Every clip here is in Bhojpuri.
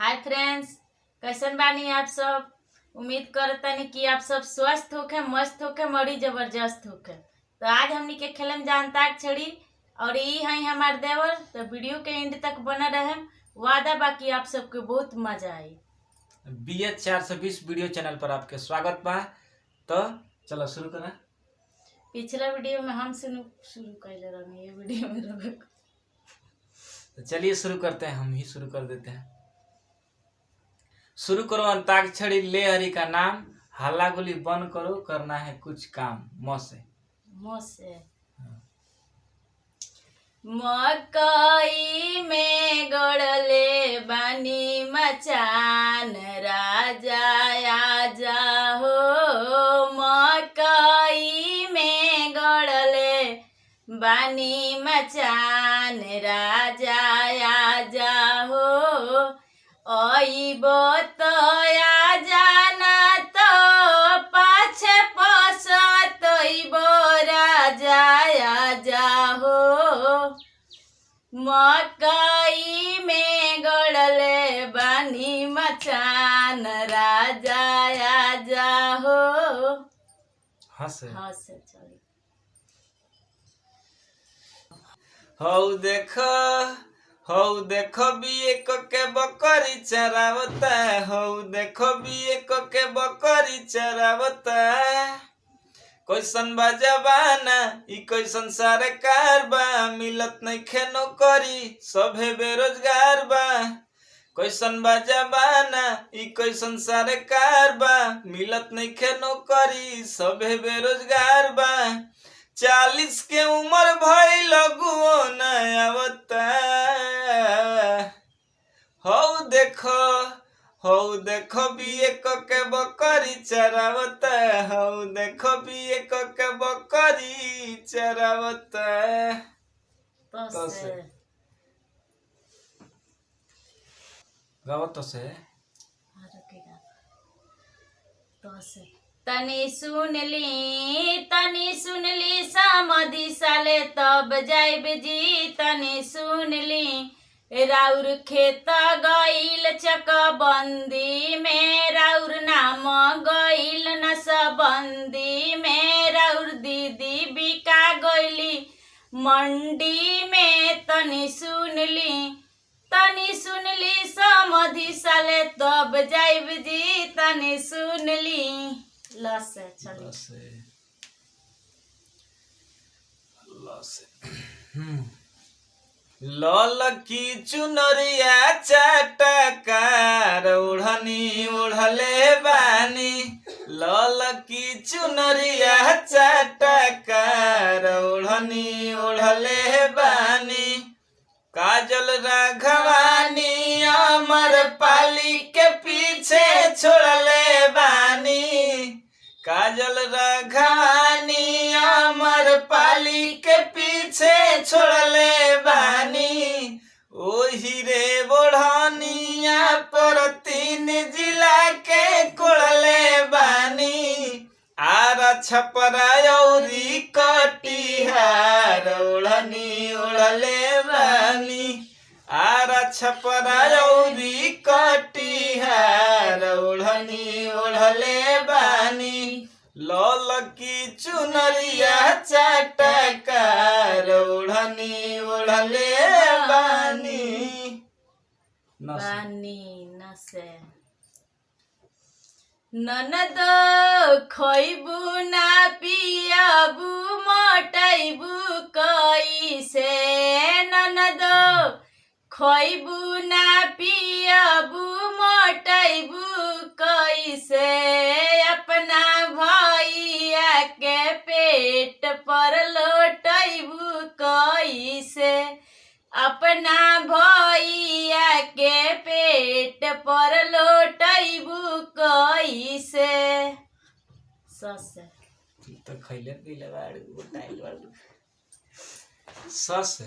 हाय फ्रेंड्स, कैसन बानी आप सब। उम्मीद करतानी कि आप सब स्वस्थ होके, मस्त होके, बड़ी जबरदस्त होके। तो आज हमनी के खेलम अंताक्षरी और ई है हमार देवर। तो वीडियो के एंड तक बना रहे, वादा बाकी आप सबके बहुत मजा आई। BH 420 वीडियो चैनल पर आपके स्वागत बा। तो चलो शुरू करें। पिछला वीडियो में हम शुरू कैले रहे, ये वीडियो में रहे। तो चलिए शुरू करते हैं, हम ही शुरू कर देते हैं। शुरू करो अंताक्षरी, ले हरि का नाम, हल्ला गुली बंद करो, करना है कुछ काम। मोसे मकई में गड़ले बानी मचान, राजा आजा हो। मकई में गड़ले बानी मचान, राजा आजा हो। अइबो तो आजा ना तो पाछे पसतइबो, राजा आजा हो। मकई में गड़ले बानी मचान, राजा आजा हो। हंसे चली। हौ देखो बिये के बकरी चरावता, हौ देखो बिये के बकरी चरावता। कैसन बा जबाना, ई कैसन सरकार बा, मिलत नइखे नौकरी, सभे बेरोजगार बा। कैसन बा जबाना, ई कैसन सरकार बा, मिलत नइखे नौकरी, सभे बेरोजगार बा। 40 के उम्र भइल गुओ न आवता। हौ देखो बिये के बकरी चरावता, हौ देखो बिये के बकरी चरावता। गाओ तो से तनी सुन ली समाधि साले तब जाइब जी। तनी सुन ली राउर खेत गईल चकबंदी में, राउर नाम गईल नसबंदी में, राउर दीदी बिका गईली मंडी में। तनी सुन ली समाधि साले तब जाइब जी। तनी सुन ली। लसे लाल की चुनरिया चटकार, ओढ़नी ओढ़ले बानी। लाल की चुनरिया चटकार, ओढ़नी ओढ़ले बानी। काजल राघवानी अमर पाली के पीछे छोड़ले बानी। काजल राघवानी अमर पाली के पीछे छोड़ले बानी। ओही रे बोढ़निया पर 3 जिला के कोड़ले बानी। आरा छपरा औरी कटिहार, ओढ़नी ओढ़ले बानी। आरा छपरा औरी कटिहार, ओढ़नी ओढ़ले बानी। लाल की चुनरिया चटकार, ओढ़नी ओढ़ले बानी। नसे ननद खइबू ना पियबू, मोटैबू कैसे। ननद खइबू ना पियबू, मोटैबू कैसे। अपना भैया के पेट पर लोटैबू कैसे। अपना भैया के पेट पर लोटैबू कैसे। तो खैले पीले बाड़ गोटाइल बाड़। सस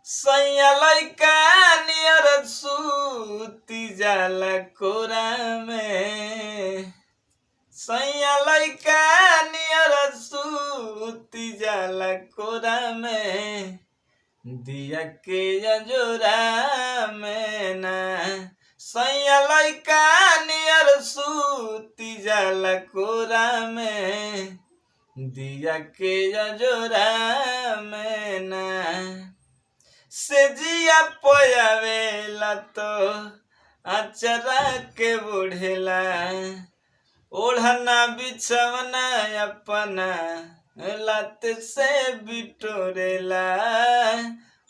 सैया लइका नियर सूती जाला कोरा में। सैया लइका नियर कोरा में, दिया के अजोरा में ना। सैया लइका नियर सूती जाला कोरा में, दिया के अजोरा में ना। से जिया पोयावेला तो अचरा के बुढ़ेला, ओढ़ना बिछवना अपना लात से बिटोरेला,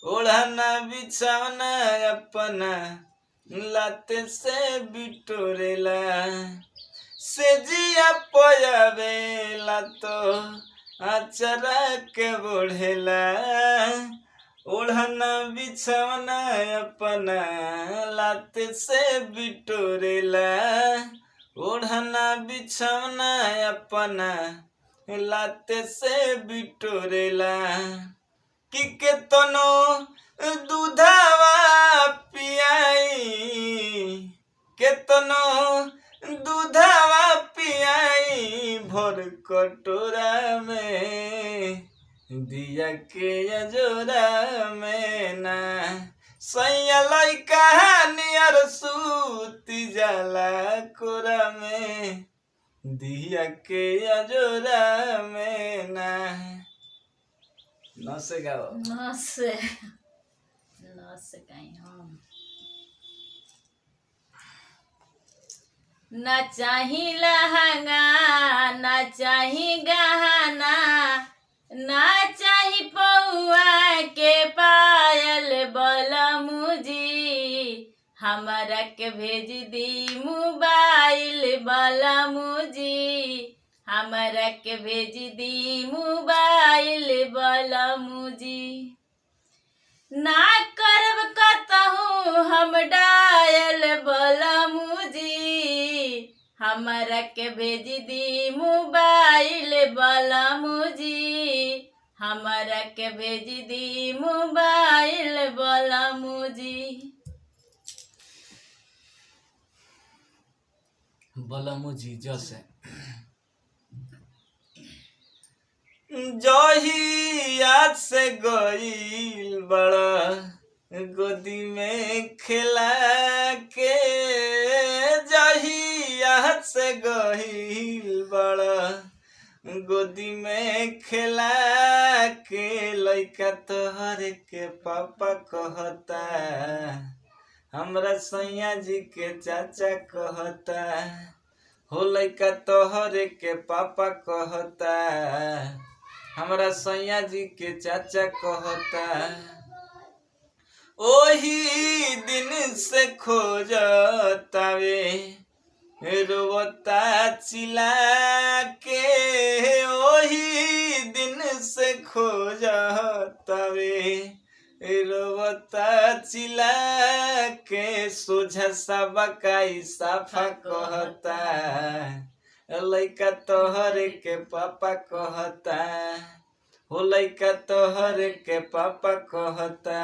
ओढ़ना बिछवना अपना लात से बिटोरेला। से जिया पोयावेला तो अचरा के बुढ़ेला, ओढ़ना बिछवना अपना लात से बिटोरेला, ओढ़ना बिछवना अपना लात से बिटोरेला। कि केतनो दूधवा पियाई, केतनो दूधवा पियाई भर कटोरा में, दिया के अजोरा में ना। सैया लइका नियर सूती जाला कोरा में, दिया के अजोरा में ना। न से गाओ, न से कहीं हम ना चाही लहंगा, ना चाही गहना, ना चाही पौआ के पायल बलमुजी। हमरा के भेज दी मोबाइल बलमुजी, हमरा के भेज दी मोबाइल बलमुजी। ना करब कतहु हम डायल बलमुजी, हमरा के भेज दी मोबाइल बलमुजी, हमरा के भेज दी मोबाइल बलमुजी। बलमुजी जैसे जहिया से गईल बड़ा गोदी में खिला के, जहिया से गईल बड़ा गोदी में खिला के। लइका तोहर के पापा कहता, हमरा सैया जी के चाचा कहता। हो लइका तोहर के पापा कहता, हमरा सैया जी के चाचा कहता। ओही दिन से खोजतावे रोता चिल्ला के, ओही दिन से खोजतावे रोता चिल्ला के। सोझा सबकाई साफा कहता, लइका तोहर के पापा कहता। हो लइका तोहर के पापा कहता,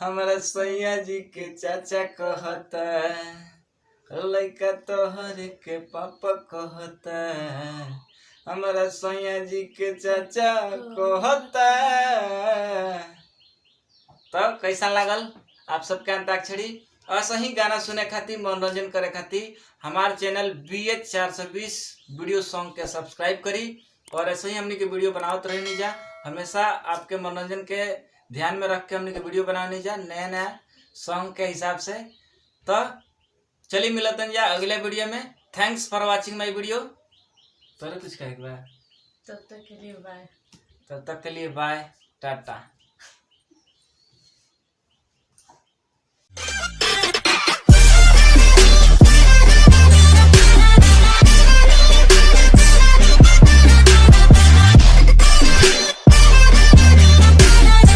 हमरा सैया जी के चाचा कहता। लइका तोहर के पापा कहता, हमरा सैया जी के चाचा कहता। तो कैसा लागल आप सबके अंताक्षरी? ऐसा ही गाना सुने खातिर, मनोरंजन करे खातिर हमारे चैनल BH 420 वीडियो सॉन्ग के सब्सक्राइब करी। और ऐसे ही हमने के वीडियो बनाते रहनी जा, हमेशा आपके मनोरंजन के ध्यान में रख के हमने के वीडियो बनाने जा नया नया सॉन्ग के हिसाब से। तो चलिए मिलते हैं अगले वीडियो में। Thanks for watching my video. तो कुछ कहेगा? तब तक के लिए बाय। तब तक के लिए बाय, टाटा।